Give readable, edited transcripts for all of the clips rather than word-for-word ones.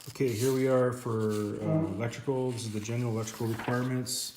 Okay, here we are for electrical. This is the general electrical requirements.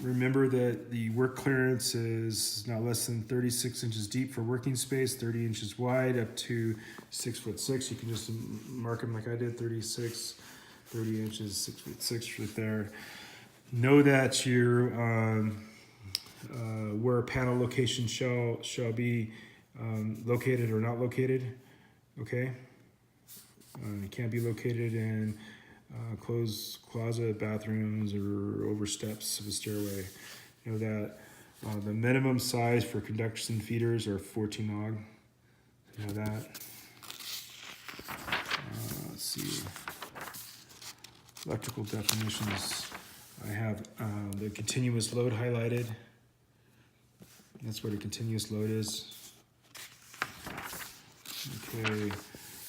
Remember that the work clearance is not less than 36 inches deep for working space, 30 inches wide, up to 6'6". You can just mark them like I did, 36, 30 inches, 6'6" right there. Know that your where panel location shall be located or not located. Okay. It can't be located in closed closet, bathrooms, or over steps of a stairway. You know that the minimum size for conductors and feeders are 14 og. You know that. Let's see. Electrical definitions. I have the continuous load highlighted. That's where the continuous load is. Okay.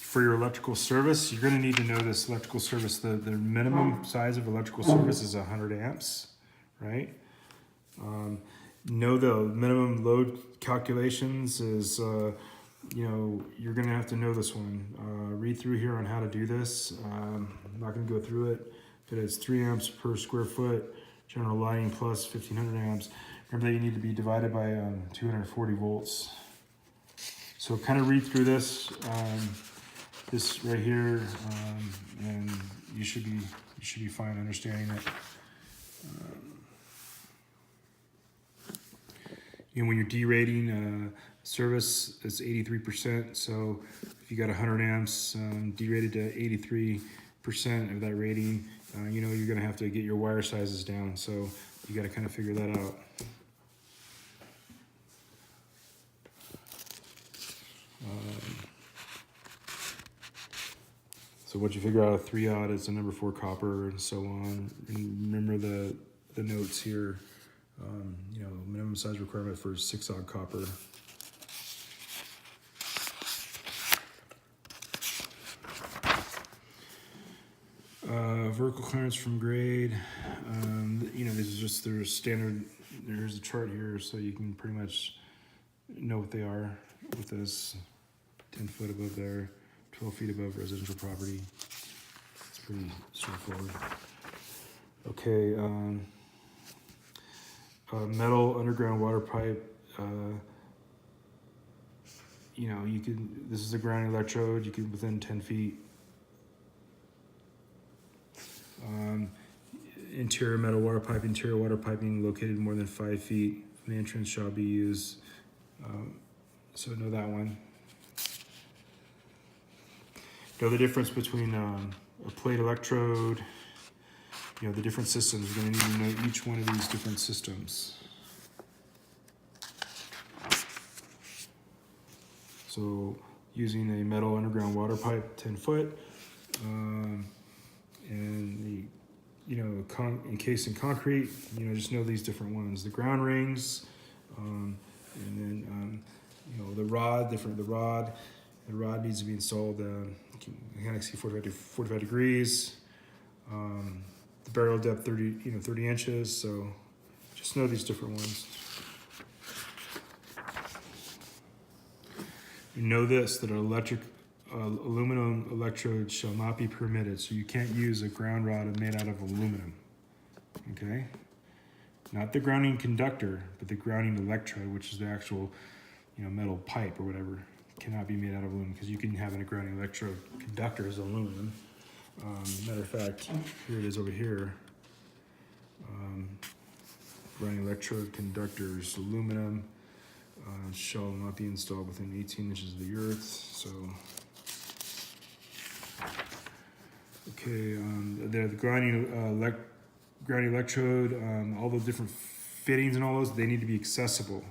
For your electrical service, you're going to need to know this electrical service. The minimum size of electrical service is 100 amps, right? Know the minimum load calculations is, you're going to have to know this one. Read through here on how to do this. I'm not going to go through it, but it's 3 amps per square foot, general lighting plus 1500 amps. Remember that you need to be divided by 240 volts. So kind of read through this. This right here, and you should be fine understanding it. When you're derating service, it's 83%. So if you got 100 amps derated to 83% of that rating, you're going to have to get your wire sizes down. So you got to kind of figure that out. So once you figure out a 3 aught, it's a number 4 copper, and so on. And remember the notes here. Minimum size requirement for 6 aught copper. Vertical clearance from grade. This is just their standard. There's a chart here, so you can pretty much know what they are with this. 10 foot above there. 12 feet above residential property. It's pretty straightforward. Okay, metal underground water pipe. This is a grounding electrode. You can within 10 feet. Interior metal water pipe. Interior water piping located more than 5 feet from the entrance shall be used. So know that one. Know the difference between a plate electrode, the different systems. You're going to need to know each one of these different systems. So using a metal underground water pipe, 10 foot, and encased in concrete, just know these different ones. The ground rings, and then, the rod, the rod needs to be installed mechanics 45 degrees. The barrel depth 30 inches. So just know these different ones. You know this, that an aluminum electrode shall not be permitted. So you can't use a ground rod made out of aluminum. Okay? Not the grounding conductor, but the grounding electrode, which is the actual, metal pipe or whatever. Cannot be made out of aluminum, because you can have a grounding electrode conductor as aluminum. Matter of fact, here it is over here. Grounding electrode conductors, aluminum, shall not be installed within 18 inches of the earth. So, okay, the grounding electrode, all the different fittings and all those, they need to be accessible.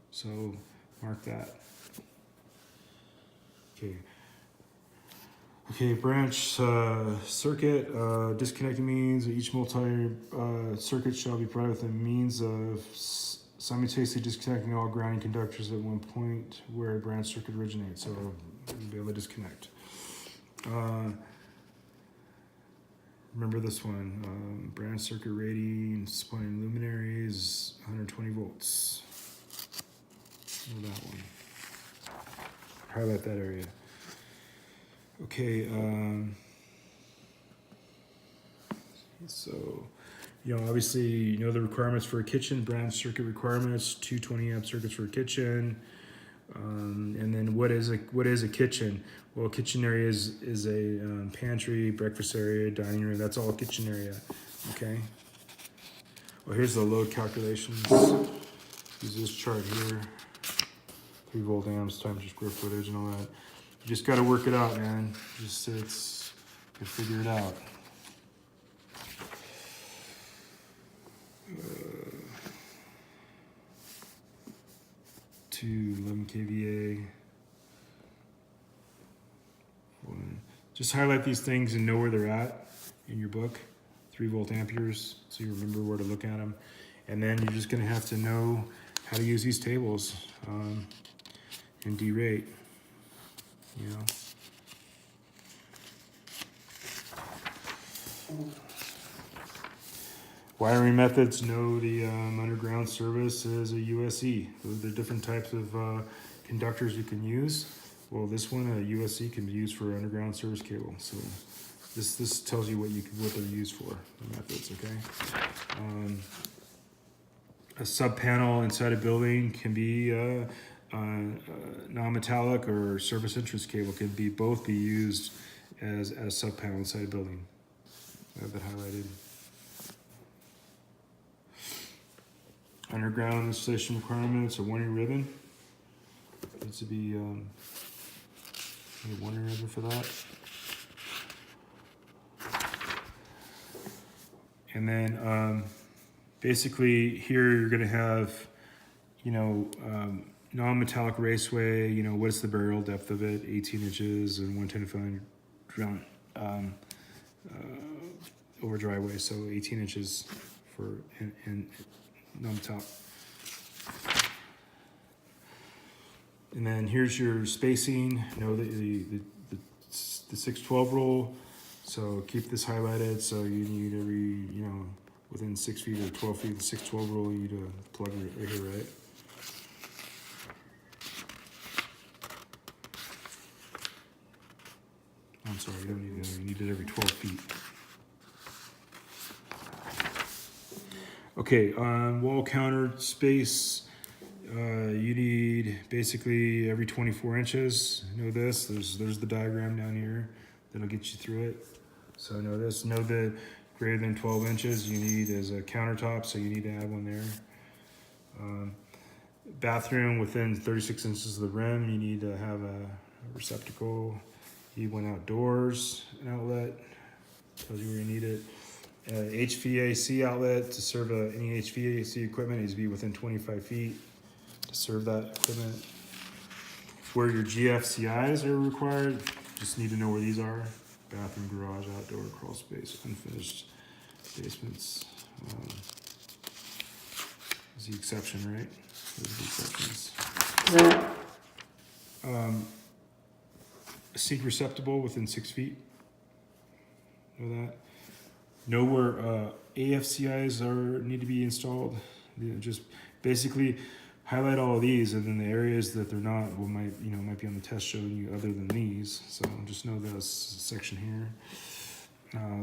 So mark that. Okay, branch circuit. Disconnecting means each multi-circuit shall be provided with a means of simultaneously disconnecting all grounding conductors at one point where a branch circuit originates. So you'll be able to disconnect. Remember this one. Branch circuit rating, supplying luminaries, 120 volts. Know that one. Highlight that area. Okay, so, obviously, the requirements for a kitchen, branch circuit requirements, 220 amp circuits for a kitchen. And then what is a kitchen? Well, a kitchen area is a pantry, breakfast area, dining room. That's all a kitchen area, okay? Well, here's the load calculations. Use this chart here. 3 volt amps times your square footage and all that. You just got to work it out, man. You figure it out. 11 kVA. Just highlight these things and know where they're at in your book. 3 volt amperes, so you remember where to look at them. And then you're just going to have to know how to use these tables and derate. Wiring methods, know the underground service is a USE. Those are the different types of conductors you can use. Well, this one, a USE, can be used for underground service cable. So this tells you what they're used for, the methods, okay? A sub panel inside a building can be non-metallic, or service entrance cable can both be used as a sub panel inside a building. I have that highlighted. Underground installation requirements, a 1-inch ribbon. Needs to be a 1-inch ribbon for that. And then basically here you're going to have, non-metallic raceway, what's the burial depth of it, 18 inches and 110 over driveway, so 18 inches for in non-metallic. And then here's your spacing. Know the 612 rule. So keep this highlighted. So you need every, within 6 feet or 12 feet, the 612 rule, you need to plug it right here, right? I'm sorry, you don't need it. You need it every 12 feet. Okay, wall counter space. You need basically every 24 inches. Know this. There's the diagram down here that'll get you through it. So know this. Know that greater than 12 inches you need as a countertop, so you need to add one there. Bathroom within 36 inches of the rim, you need to have a receptacle. You need one outdoors, an outlet. Tells you where you need it. HVAC outlet to serve any HVAC equipment needs to be within 25 feet to serve that equipment. Where your GFCIs are required, just need to know where these are. Bathroom, garage, outdoor, crawl space, unfinished basements. Is the exception, right? Those are the exceptions. A sink receptacle within 6 feet. Know that. Know where AFCIs need to be installed. Just basically highlight all of these, and then the areas that they're not might be on the test showing you other than these. So just know this section here.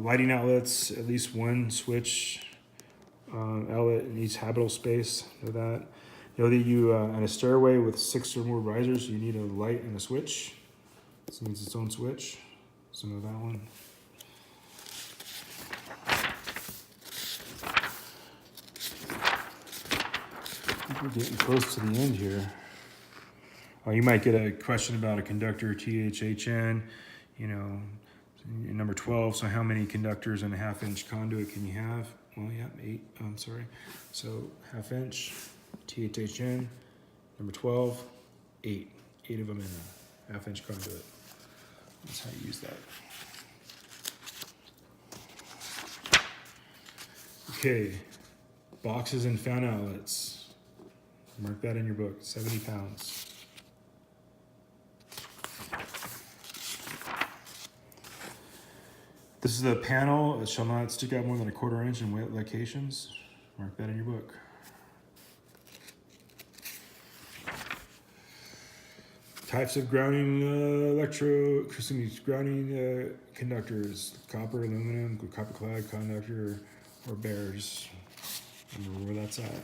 Lighting outlets, at least one switch outlet in each habitable space. Know that. Know that you on a stairway with 6 or more risers, you need a light and a switch. This needs its own switch. So know that one. We're getting close to the end here. You might get a question about a conductor, THHN, number 12. So how many conductors in a 1/2-inch conduit can you have? Well, yeah, 8. I'm sorry. So 1/2-inch, THHN, number 12, 8. 8 of them in a 1/2-inch conduit. That's how you use that. Okay, boxes and fan outlets. Mark that in your book, 70 pounds. This is a panel. It shall not stick out more than 1/4 inch in wet locations. Mark that in your book. Types of grounding grounding conductors: copper, aluminum, copper clad conductor, or bears. Remember where that's at.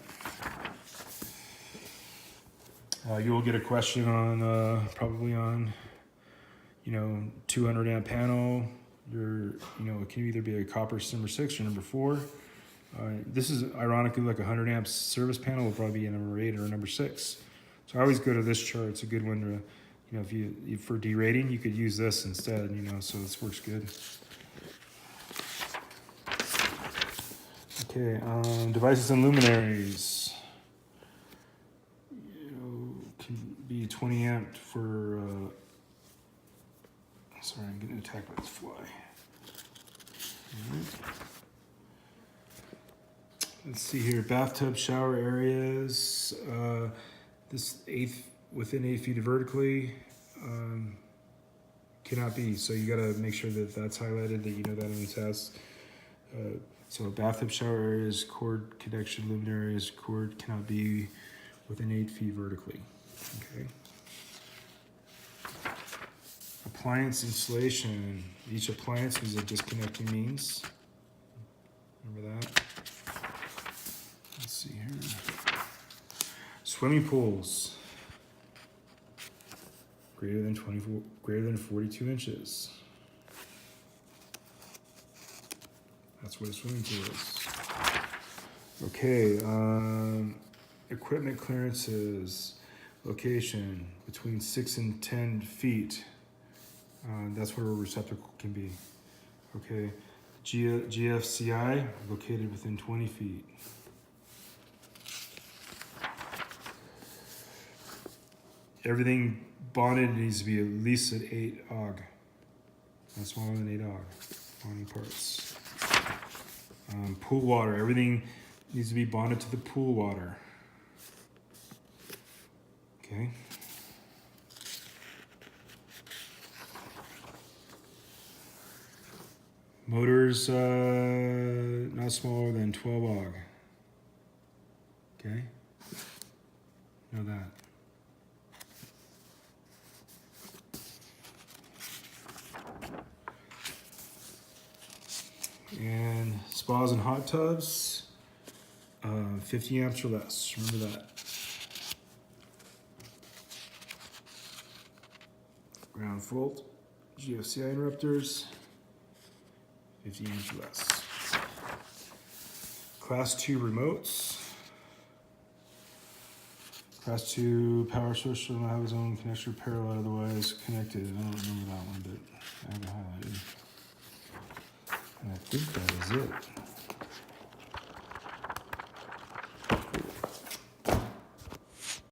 You will get a question on probably on 200 amp panel. It can either be a copper number 6 or number 4. This is ironically like a 100 amp service panel will probably be a number 8 or a number 6. So I always go to this chart. It's a good one to, if you for derating, you could use this instead. So this works good. Okay, devices and luminaries. Can be 20 amp for. Sorry, I'm getting attacked by this fly. All right. Let's see here. Bathtub, shower areas. This within 8 feet vertically cannot be. So you got to make sure that that's highlighted. That you know that in the test. So bathtub, shower areas, cord connection, luminaries, cord cannot be within 8 feet vertically. Okay. Appliance installation. Each appliance is a disconnecting means. Remember that? Let's see here. Swimming pools. Greater than 42 inches. That's what a swimming pool is. Okay. Equipment clearances. Location between 6 and 10 feet. That's where a receptacle can be. Okay. GFCI located within 20 feet. Everything bonded needs to be at least at 8 AUG. Not smaller than 8 AUG. Bonding parts. Pool water. Everything needs to be bonded to the pool water. Okay. Motors not smaller than 12 AUG. Okay. Know that. And spas and hot tubs, 50 amps or less. Remember that. Ground fault, GFCI interrupters, 50 amps or less. Class 2 remotes. Class 2 power source should not have its own connection parallel, otherwise connected. I don't remember that one, but I have it highlighted. And I think that is it.